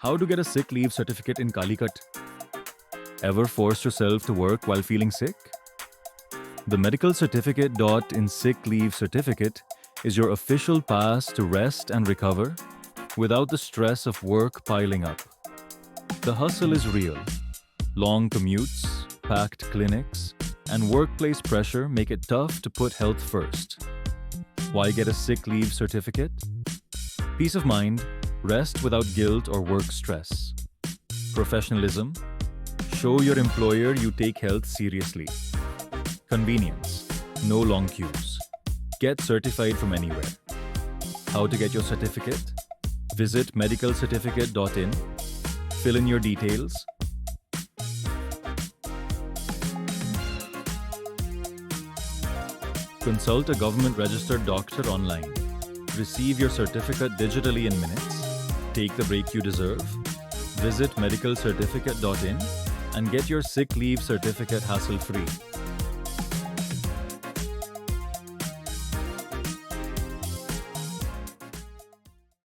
How to get a sick leave certificate in Calicut? Ever forced yourself to work while feeling sick? The medical certificate in sick leave certificate is your official pass to rest and recover without the stress of work piling up. The hustle is real. Long commutes, packed clinics, and workplace pressure make it tough to put health first. Why get a sick leave certificate? Peace of mind, rest without guilt or work stress. Professionalism, show your employer you take health seriously. Convenience, no long queues. Get certified from anywhere. How to get your certificate? Visit medicalcertificate.in, fill in your details. Consult a government-registered doctor online. Receive your certificate digitally in minutes. Take the break you deserve. Visit medicalcertificate.in and get your sick leave certificate hassle-free.